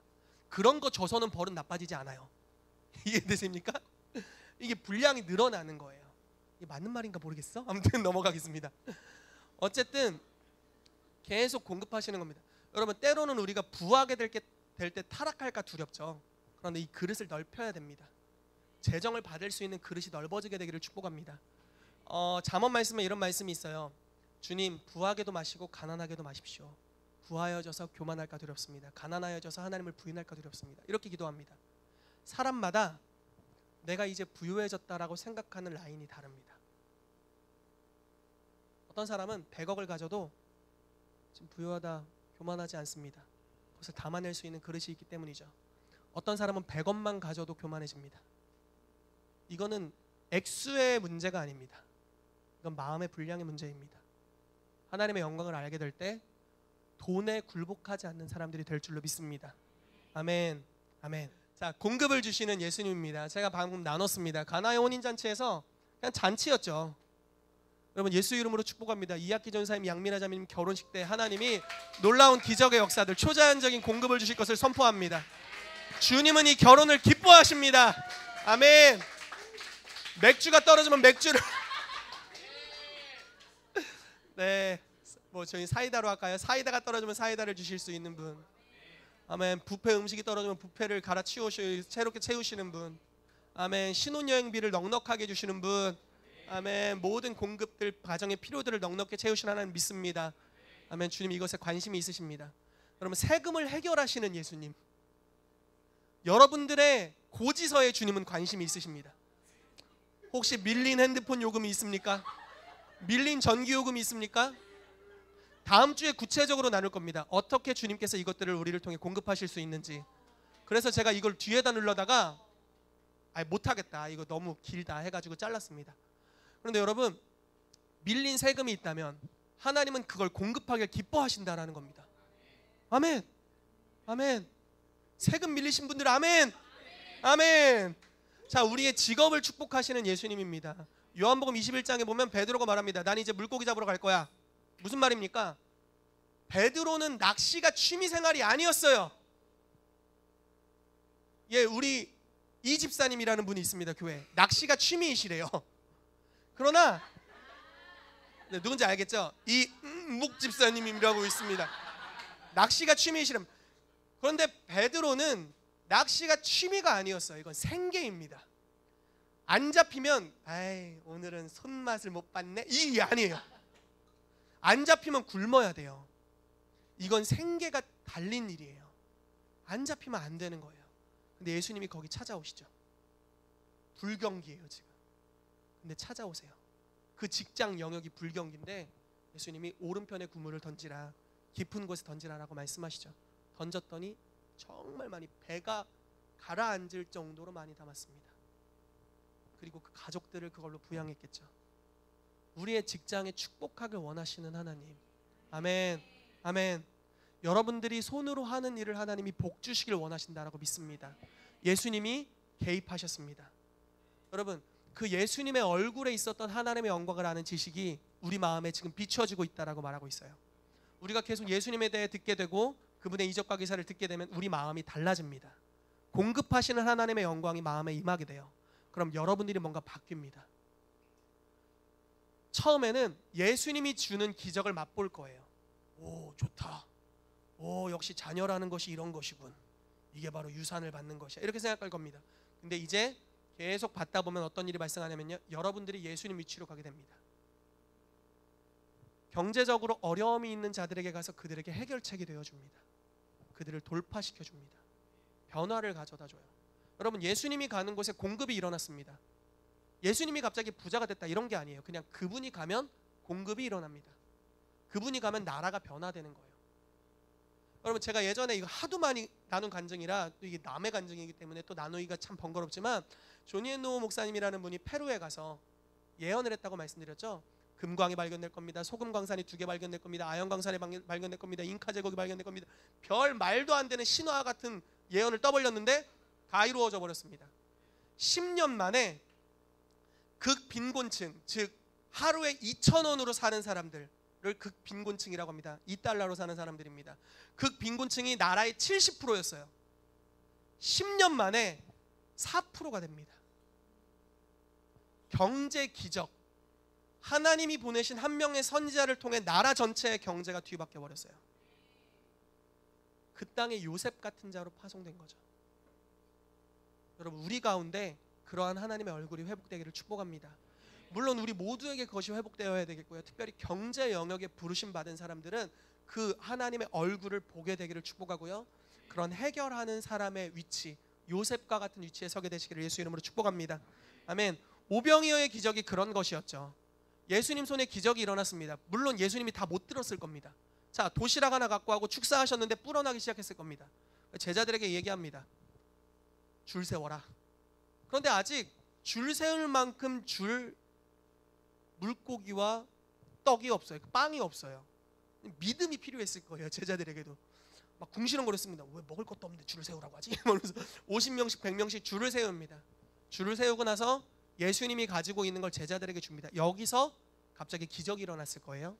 그런 거 줘서는 버릇 나빠지지 않아요. 이해되십니까? 이게 분량이 늘어나는 거예요. 이게 맞는 말인가 모르겠어? 아무튼 넘어가겠습니다. 어쨌든 계속 공급하시는 겁니다. 여러분, 때로는 우리가 부하게 될 때 타락할까 두렵죠. 그런데 이 그릇을 넓혀야 됩니다. 재정을 받을 수 있는 그릇이 넓어지게 되기를 축복합니다. 잠언 말씀에 이런 말씀이 있어요. 주님, 부하게도 마시고 가난하게도 마십시오. 부하여져서 교만할까 두렵습니다. 가난하여져서 하나님을 부인할까 두렵습니다. 이렇게 기도합니다. 사람마다 내가 이제 부유해졌다라고 생각하는 라인이 다릅니다. 어떤 사람은 100억을 가져도 지금 부유하다, 교만하지 않습니다. 그것을 담아낼 수 있는 그릇이 있기 때문이죠. 어떤 사람은 100억만 가져도 교만해집니다. 이거는 액수의 문제가 아닙니다. 이건 마음의 분량의 문제입니다. 하나님의 영광을 알게 될 때 돈에 굴복하지 않는 사람들이 될 줄로 믿습니다. 아멘. 아멘. 자, 공급을 주시는 예수님입니다. 제가 방금 나눴습니다. 가나의 혼인잔치에서 그냥 잔치였죠. 여러분, 예수 이름으로 축복합니다. 이학기 전사님, 양미라 자매님 결혼식 때 하나님이 놀라운 기적의 역사들, 초자연적인 공급을 주실 것을 선포합니다. 주님은 이 결혼을 기뻐하십니다. 아멘. 맥주가 떨어지면 맥주를 네, 뭐 저희 사이다로 할까요? 사이다가 떨어지면 사이다를 주실 수 있는 분. 아멘. 뷔페 음식이 떨어지면 뷔페를 갈아치우시 새롭게 채우시는 분. 아멘. 신혼여행비를 넉넉하게 주시는 분. 아멘. 모든 공급들, 가정의 필요들을 넉넉히 채우시는 하나님 믿습니다. 아멘. 주님 이것에 관심이 있으십니다. 여러분, 세금을 해결하시는 예수님, 여러분들의 고지서에 주님은 관심이 있으십니다. 혹시 밀린 핸드폰 요금이 있습니까? 밀린 전기 요금이 있습니까? 다음 주에 구체적으로 나눌 겁니다. 어떻게 주님께서 이것들을 우리를 통해 공급하실 수 있는지. 그래서 제가 이걸 뒤에다 눌러다가 못하겠다, 이거 너무 길다 해가지고 잘랐습니다. 그런데 여러분, 밀린 세금이 있다면 하나님은 그걸 공급하길 기뻐하신다라는 겁니다. 아멘. 아멘. 세금 밀리신 분들 아멘. 아멘. 자, 우리의 직업을 축복하시는 예수님입니다. 요한복음 21장에 보면 베드로가 말합니다. 난 이제 물고기 잡으러 갈 거야. 무슨 말입니까? 베드로는 낚시가 취미생활이 아니었어요. 예, 우리 이 집사님이라는 분이 있습니다. 교회 낚시가 취미이시래요. 그러나 네, 누군지 알겠죠? 이묵 집사님이라고 있습니다. 낚시가 취미이시랍니다. 그런데 베드로는 낚시가 취미가 아니었어요. 이건 생계입니다. 안 잡히면 오늘은 손맛을 못 봤네, 이게 아니에요. 안 잡히면 굶어야 돼요. 이건 생계가 달린 일이에요. 안 잡히면 안 되는 거예요. 근데 예수님이 거기 찾아오시죠. 불경기예요 지금. 근데 찾아오세요. 그 직장 영역이 불경기인데 예수님이 오른편에 그물을 던지라, 깊은 곳에 던지라라고 말씀하시죠. 던졌더니 정말 많이, 배가 가라앉을 정도로 많이 담았습니다. 그리고 그 가족들을 그걸로 부양했겠죠. 우리의 직장에 축복하길 원하시는 하나님. 아멘. 아멘. 여러분들이 손으로 하는 일을 하나님이 복 주시길 원하신다라고 믿습니다. 예수님이 개입하셨습니다. 여러분, 그 예수님의 얼굴에 있었던 하나님의 영광을 아는 지식이 우리 마음에 지금 비춰지고 있다라고 말하고 있어요. 우리가 계속 예수님에 대해 듣게 되고 그분의 이적과 기사를 듣게 되면 우리 마음이 달라집니다. 공급하시는 하나님의 영광이 마음에 임하게 돼요. 그럼 여러분들이 뭔가 바뀝니다. 처음에는 예수님이 주는 기적을 맛볼 거예요. 오, 좋다. 오, 역시 자녀라는 것이 이런 것이군. 이게 바로 유산을 받는 것이야. 이렇게 생각할 겁니다. 근데 이제 계속 받다 보면 어떤 일이 발생하냐면요, 여러분들이 예수님 위치로 가게 됩니다. 경제적으로 어려움이 있는 자들에게 가서 그들에게 해결책이 되어줍니다. 그들을 돌파시켜줍니다. 변화를 가져다 줘요. 여러분, 예수님이 가는 곳에 공급이 일어났습니다. 예수님이 갑자기 부자가 됐다 이런 게 아니에요. 그냥 그분이 가면 공급이 일어납니다. 그분이 가면 나라가 변화되는 거예요. 여러분, 제가 예전에 이거 하도 많이 나눈 간증이라 또 이게 남의 간증이기 때문에 또 나누기가 참 번거롭지만, 조니엔노 목사님이라는 분이 페루에 가서 예언을 했다고 말씀드렸죠. 금광이 발견될 겁니다. 소금 광산이 2개 발견될 겁니다. 아연 광산이 발견될 겁니다. 잉카 제국이 발견될 겁니다. 별 말도 안 되는 신화 같은 예언을 떠벌렸는데 다 이루어져 버렸습니다. 10년 만에 극빈곤층, 즉 하루에 2,000원으로 사는 사람들을 극빈곤층이라고 합니다. 2달러로 사는 사람들입니다. 극빈곤층이 나라의 70%였어요. 10년 만에 4%가 됩니다. 경제 기적. 하나님이 보내신 한 명의 선지자를 통해 나라 전체의 경제가 뒤바뀌어 버렸어요. 그 땅에 요셉 같은 자로 파송된 거죠. 여러분, 우리 가운데 그러한 하나님의 얼굴이 회복되기를 축복합니다. 물론 우리 모두에게 그것이 회복되어야 되겠고요. 특별히 경제 영역에 부르심 받은 사람들은 그 하나님의 얼굴을 보게 되기를 축복하고요. 그런 해결하는 사람의 위치, 요셉과 같은 위치에 서게 되시기를 예수 이름으로 축복합니다. 아멘. 오병이어의 기적이 그런 것이었죠. 예수님 손에 기적이 일어났습니다. 물론 예수님이 다 못 들었을 겁니다. 자, 도시락 하나 갖고 하고 축사하셨는데 불어나기 시작했을 겁니다. 제자들에게 얘기합니다. 줄 세워라. 그런데 아직 줄 세울 만큼 줄 물고기와 떡이 없어요. 빵이 없어요. 믿음이 필요했을 거예요. 제자들에게도 막 궁시렁거렸습니다. 왜 먹을 것도 없는데 줄을 세우라고 하지? 그러면서 50명씩 100명씩 줄을 세웁니다. 줄을 세우고 나서 예수님이 가지고 있는 걸 제자들에게 줍니다. 여기서 갑자기 기적이 일어났을 거예요.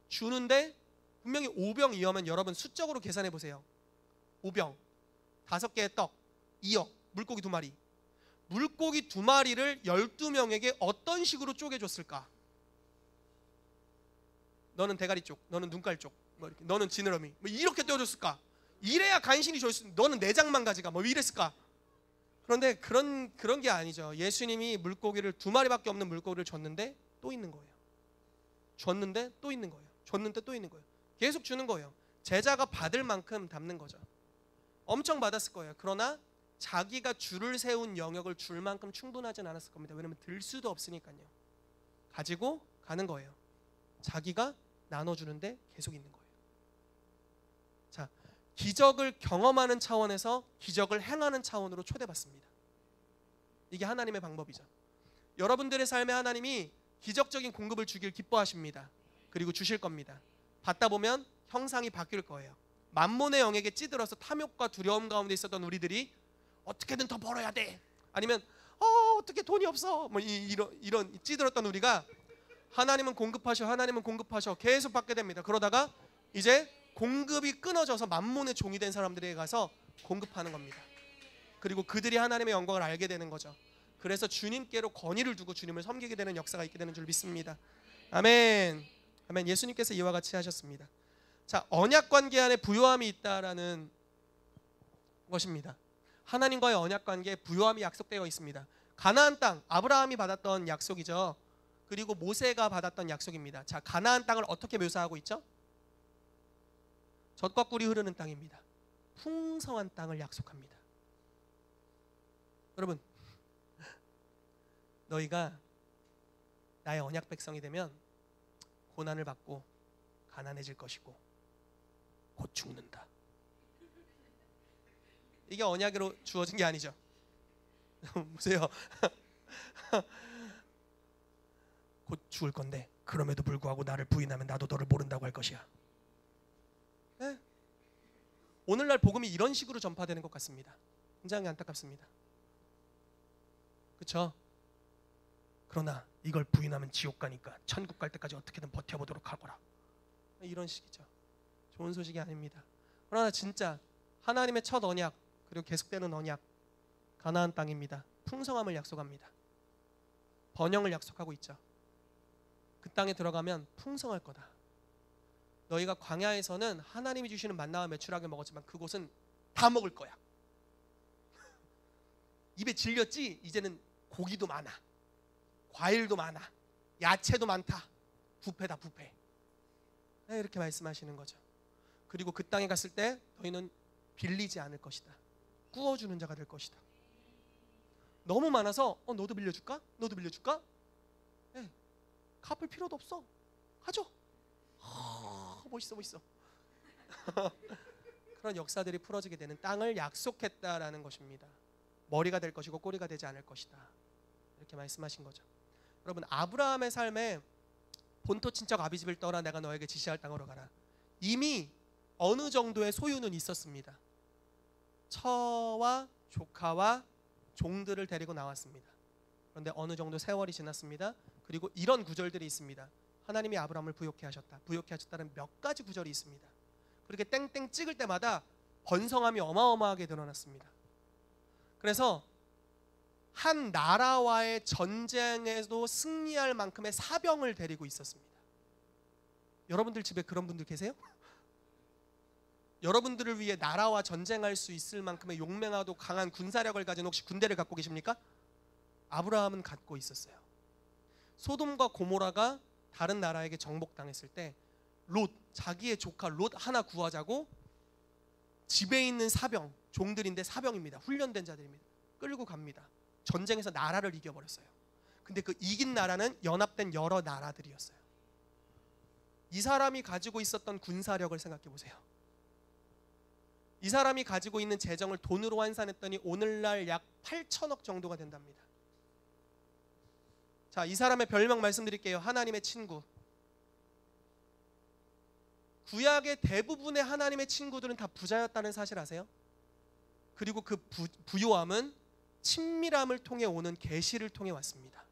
주는데 분명히 5병 2어면 여러분 수적으로 계산해 보세요. 5병 5개의 떡 2어 물고기 2마리. 물고기 2마리를 12명에게 어떤 식으로 쪼개줬을까? 너는 대가리 쪽, 너는 눈깔 쪽, 뭐 이렇게, 너는 지느러미, 뭐 이렇게 떼어줬을까? 이래야 간신히 줬을. 너는 내장만 가져가, 뭐 이랬을까? 그런데 그런 게 아니죠. 예수님이 물고기를 2마리밖에 없는 물고기를 줬는데 또 있는 거예요. 줬는데 또 있는 거예요. 줬는데 또 있는 거예요. 계속 주는 거예요. 제자가 받을 만큼 담는 거죠. 엄청 받았을 거예요. 그러나 자기가 줄을 세운 영역을 줄 만큼 충분하진 않았을 겁니다. 왜냐하면 들 수도 없으니까요. 가지고 가는 거예요. 자기가 나눠주는데 계속 있는 거예요. 자, 기적을 경험하는 차원에서 기적을 행하는 차원으로 초대받습니다. 이게 하나님의 방법이죠. 여러분들의 삶에 하나님이 기적적인 공급을 주길 기뻐하십니다. 그리고 주실 겁니다. 받다 보면 형상이 바뀔 거예요. 만몬의 영에게 찌들어서 탐욕과 두려움 가운데 있었던 우리들이 어떻게든 더 벌어야 돼. 아니면 어떻게 돈이 없어. 뭐 이런 찌들었던 우리가 하나님은 공급하셔 계속 받게 됩니다. 그러다가 이제 공급이 끊어져서 만몬의 종이 된 사람들에게 가서 공급하는 겁니다. 그리고 그들이 하나님의 영광을 알게 되는 거죠. 그래서 주님께로 권위를 두고 주님을 섬기게 되는 역사가 있게 되는 줄 믿습니다. 아멘. 아멘. 예수님께서 이와 같이 하셨습니다. 자, 언약 관계 안에 부요함이 있다라는 것입니다. 하나님과의 언약 관계에 부요함이 약속되어 있습니다. 가나안 땅, 아브라함이 받았던 약속이죠. 그리고 모세가 받았던 약속입니다. 자, 가나안 땅을 어떻게 묘사하고 있죠? 젖과 꿀이 흐르는 땅입니다. 풍성한 땅을 약속합니다. 여러분, 너희가 나의 언약 백성이 되면 고난을 받고 가난해질 것이고 곧 죽는다. 이게 언약으로 주어진 게 아니죠. 보세요. 곧 죽을 건데 그럼에도 불구하고 나를 부인하면 나도 너를 모른다고 할 것이야. 네? 오늘날 복음이 이런 식으로 전파되는 것 같습니다. 굉장히 안타깝습니다. 그렇죠? 그러나 이걸 부인하면 지옥 가니까 천국 갈 때까지 어떻게든 버텨보도록 하거라. 이런 식이죠. 좋은 소식이 아닙니다. 그러나 진짜 하나님의 첫 언약 그리고 계속되는 언약 가나안 땅입니다. 풍성함을 약속합니다. 번영을 약속하고 있죠. 그 땅에 들어가면 풍성할 거다. 너희가 광야에서는 하나님이 주시는 만나와 메추라기 먹었지만 그곳은 다 먹을 거야. 입에 질렸지? 이제는 고기도 많아, 과일도 많아, 야채도 많다. 뷔페다 뷔페. 네, 이렇게 말씀하시는 거죠. 그리고 그 땅에 갔을 때 너희는 빌리지 않을 것이다. 구워주는 자가 될 것이다. 너무 많아서 너도 빌려줄까? 너도 빌려줄까? 네, 갚을 필요도 없어. 가져. 멋있어. 그런 역사들이 풀어지게 되는 땅을 약속했다라는 것입니다. 머리가 될 것이고 꼬리가 되지 않을 것이다. 이렇게 말씀하신 거죠. 여러분, 아브라함의 삶에 본토 친척 아비집을 떠나 내가 너에게 지시할 땅으로 가라. 이미 어느 정도의 소유는 있었습니다. 처와 조카와 종들을 데리고 나왔습니다. 그런데 어느 정도 세월이 지났습니다. 그리고 이런 구절들이 있습니다. 하나님이 아브라함을 부욕해 하셨다. 부욕해 하셨다는 몇 가지 구절이 있습니다. 그렇게 땡땡 찍을 때마다 번성함이 어마어마하게 드러났습니다. 그래서 한 나라와의 전쟁에도 승리할 만큼의 사병을 데리고 있었습니다. 여러분들 집에 그런 분들 계세요? 여러분들을 위해 나라와 전쟁할 수 있을 만큼의 용맹하고 강한 군사력을 가진 혹시 군대를 갖고 계십니까? 아브라함은 갖고 있었어요. 소돔과 고모라가 다른 나라에게 정복당했을 때 롯, 자기의 조카 롯 하나 구하자고 집에 있는 사병, 종들인데 사병입니다. 훈련된 자들입니다. 끌고 갑니다. 전쟁에서 나라를 이겨버렸어요. 근데 그 이긴 나라는 연합된 여러 나라들이었어요. 이 사람이 가지고 있었던 군사력을 생각해 보세요. 이 사람이 가지고 있는 재정을 돈으로 환산했더니 오늘날 약 8천억 정도가 된답니다. 자, 이 사람의 별명 말씀드릴게요. 하나님의 친구. 구약의 대부분의 하나님의 친구들은 다 부자였다는 사실 아세요? 그리고 그 부요함은 친밀함을 통해 오는 계시를 통해 왔습니다.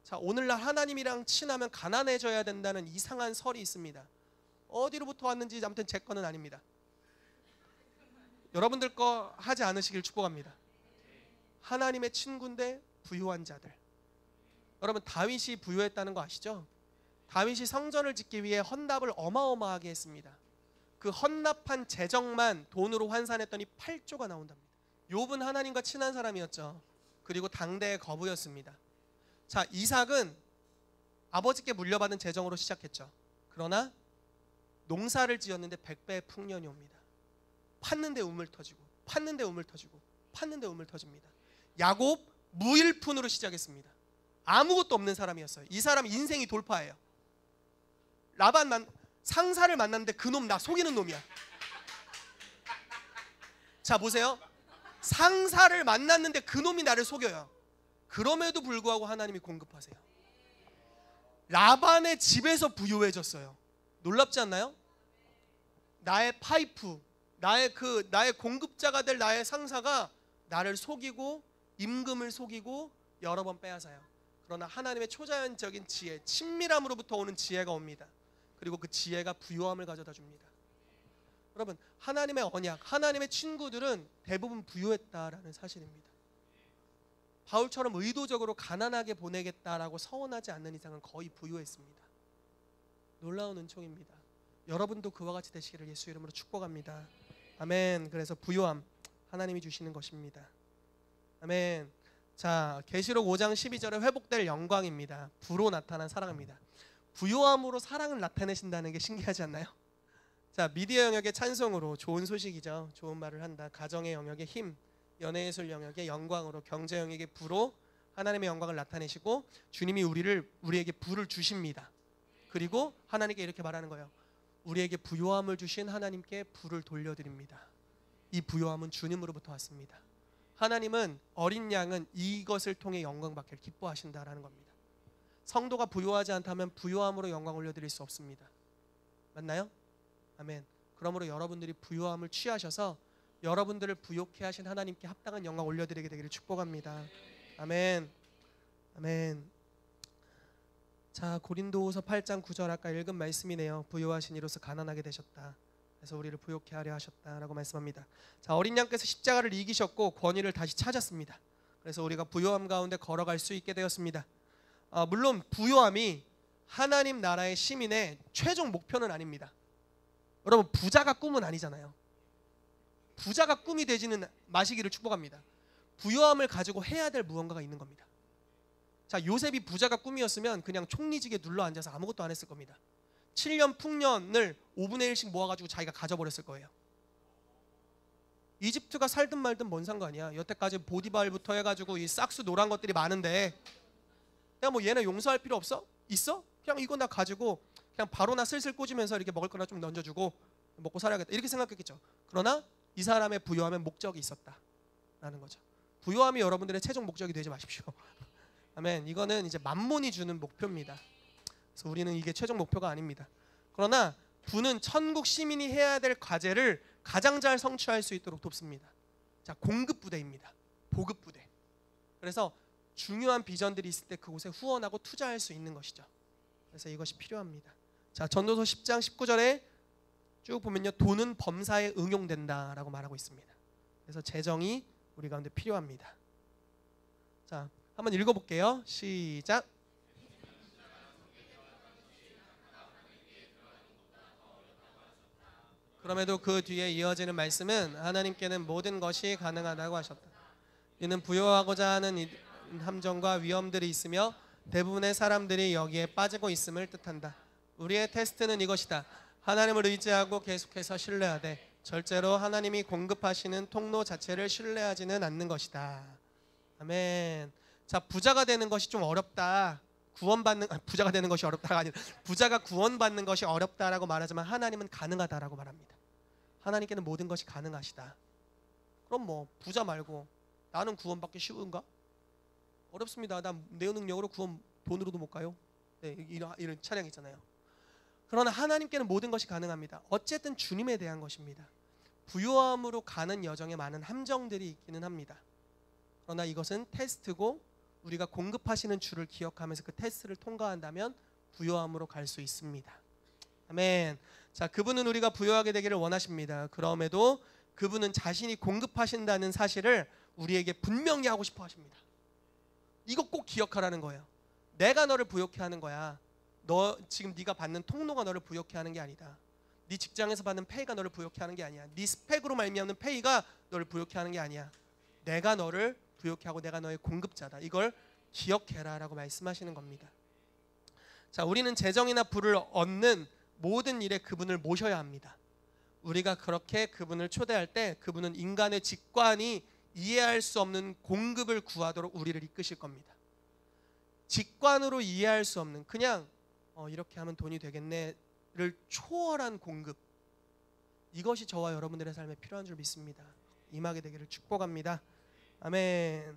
자, 오늘날 하나님이랑 친하면 가난해져야 된다는 이상한 설이 있습니다. 어디로부터 왔는지 아무튼 제 거는 아닙니다. 여러분들 거 하지 않으시길 축복합니다. 하나님의 친구인데 부유한 자들. 여러분, 다윗이 부유했다는 거 아시죠? 다윗이 성전을 짓기 위해 헌납을 어마어마하게 했습니다. 그 헌납한 재정만 돈으로 환산했더니 8조가 나온답니다. 욥은 하나님과 친한 사람이었죠. 그리고 당대의 거부였습니다. 자, 이삭은 아버지께 물려받은 재정으로 시작했죠. 그러나 농사를 지었는데 100배의 풍년이 옵니다. 팠는데 우물 터지고, 팠는데 우물 터지고, 팠는데 우물 터집니다. 야곱 무일푼으로 시작했습니다. 아무것도 없는 사람이었어요. 이 사람 인생이 돌파예요. 라반 상사를 만났는데 그놈 나 속이는 놈이야. 자, 보세요. 상사를 만났는데 그놈이 나를 속여요. 그럼에도 불구하고 하나님이 공급하세요. 라반의 집에서 부유해졌어요. 놀랍지 않나요? 나의 파이프, 나의 공급자가 될 나의 상사가 나를 속이고 임금을 속이고 여러 번 빼앗아요. 그러나 하나님의 초자연적인 지혜, 친밀함으로부터 오는 지혜가 옵니다. 그리고 그 지혜가 부유함을 가져다 줍니다. 여러분, 하나님의 언약, 하나님의 친구들은 대부분 부유했다라는 사실입니다. 바울처럼 의도적으로 가난하게 보내겠다라고 서원하지 않는 이상은 거의 부유했습니다. 놀라운 은총입니다. 여러분도 그와 같이 되시기를 예수 이름으로 축복합니다. 아멘. 그래서 부유함 하나님이 주시는 것입니다. 아멘. 자, 계시록 5장 12절에 회복될 영광입니다. 부로 나타난 사랑입니다. 부요함으로 사랑을 나타내신다는 게 신기하지 않나요? 자, 미디어 영역의 찬송으로 좋은 소식이죠. 좋은 말을 한다. 가정의 영역의 힘, 연예예술 영역의 영광으로, 경제 영역의 부로 하나님의 영광을 나타내시고 주님이 우리에게 부를 주십니다. 그리고 하나님께 이렇게 말하는 거예요. 우리에게 부요함을 주신 하나님께 부를 돌려드립니다. 이 부요함은 주님으로부터 왔습니다. 하나님은 어린 양은 이것을 통해 영광 받기를 기뻐하신다라는 겁니다. 성도가 부요하지 않다면 부요함으로 영광 올려드릴 수 없습니다. 맞나요? 아멘. 그러므로 여러분들이 부요함을 취하셔서 여러분들을 부요케 하신 하나님께 합당한 영광 올려드리게 되기를 축복합니다. 아멘. 아멘. 자, 고린도후서 8장 9절 아까 읽은 말씀이네요. 부요하신 이로써 가난하게 되셨다. 그래서 우리를 부요케 하려 하셨다라고 말씀합니다. 자, 어린 양께서 십자가를 이기셨고 권위를 다시 찾았습니다. 그래서 우리가 부요함 가운데 걸어갈 수 있게 되었습니다. 물론 부요함이 하나님 나라의 시민의 최종 목표는 아닙니다. 여러분, 부자가 꿈은 아니잖아요. 부자가 꿈이 되지는 마시기를 축복합니다. 부요함을 가지고 해야 될 무언가가 있는 겁니다. 자, 요셉이 부자가 꿈이었으면 그냥 총리직에 눌러 앉아서 아무것도 안 했을 겁니다. 7년 풍년을 5분의 1씩 모아가지고 자기가 가져버렸을 거예요. 이집트가 살든 말든 뭔 상관이야. 여태까지 보디발부터 해가지고 이 싹수 노란 것들이 많은데 그냥 뭐 얘네 용서할 필요 없어? 있어? 그냥 이거 나 가지고 그냥 바로나 슬슬 꽂으면서 이렇게 먹을 거나 좀 던져주고 먹고 살아야겠다 이렇게 생각했겠죠. 그러나 이 사람의 부요함에 목적이 있었다라는 거죠. 부요함이 여러분들의 최종 목적이 되지 마십시오. 아멘. 이거는 이제 만몬이 주는 목표입니다. 그래서 우리는 이게 최종 목표가 아닙니다. 그러나 부는 천국 시민이 해야 될 과제를 가장 잘 성취할 수 있도록 돕습니다. 자, 공급 부대입니다. 보급 부대. 그래서 중요한 비전들이 있을 때 그곳에 후원하고 투자할 수 있는 것이죠. 그래서 이것이 필요합니다. 자, 전도서 10장 19절에 쭉 보면요, 돈은 범사에 응용된다라고 말하고 있습니다. 그래서 재정이 우리 가운데 필요합니다. 자, 한번 읽어볼게요. 시작. 그럼에도 그 뒤에 이어지는 말씀은 하나님께는 모든 것이 가능하다고 하셨다. 이는 부여하고자 하는 함정과 위험들이 있으며 대부분의 사람들이 여기에 빠지고 있음을 뜻한다. 우리의 테스트는 이것이다. 하나님을 의지하고 계속해서 신뢰하되 절대로 하나님이 공급하시는 통로 자체를 신뢰하지는 않는 것이다. 아멘. 자, 부자가 되는 것이 좀 어렵다. 부자가 되는 것이 어렵다가 아니라 부자가 구원받는 것이 어렵다라고 말하지만 하나님은 가능하다라고 말합니다. 하나님께는 모든 것이 가능하시다. 그럼 뭐 부자 말고 나는 구원받기 쉬운가? 어렵습니다. 난 내 능력으로 구원 돈으로도 못 가요. 네, 이런 차량 있잖아요. 그러나 하나님께는 모든 것이 가능합니다. 어쨌든 주님에 대한 것입니다. 부요함으로 가는 여정에 많은 함정들이 있기는 합니다. 그러나 이것은 테스트고 우리가 공급하시는 주를 기억하면서 그 테스트를 통과한다면 부요함으로 갈 수 있습니다. 아멘. 자, 그분은 우리가 부요하게 되기를 원하십니다. 그럼에도 그분은 자신이 공급하신다는 사실을 우리에게 분명히 하고 싶어 하십니다. 이거 꼭 기억하라는 거예요. 내가 너를 부요케 하는 거야. 지금 네가 받는 통로가 너를 부요케 하는 게 아니다. 네 직장에서 받는 페이가 너를 부요케 하는 게 아니야. 네 스펙으로 말미암는 페이가 너를 부요케 하는 게 아니야. 내가 너를 부요케 하고 내가 너의 공급자다. 이걸 기억해라 라고 말씀하시는 겁니다. 자, 우리는 재정이나 부를 얻는 모든 일에 그분을 모셔야 합니다. 우리가 그렇게 그분을 초대할 때 그분은 인간의 직관이 이해할 수 없는 공급을 구하도록 우리를 이끄실 겁니다. 직관으로 이해할 수 없는 그냥 이렇게 하면 돈이 되겠네를 초월한 공급, 이것이 저와 여러분들의 삶에 필요한 줄 믿습니다. 임하게 되기를 축복합니다. 아멘.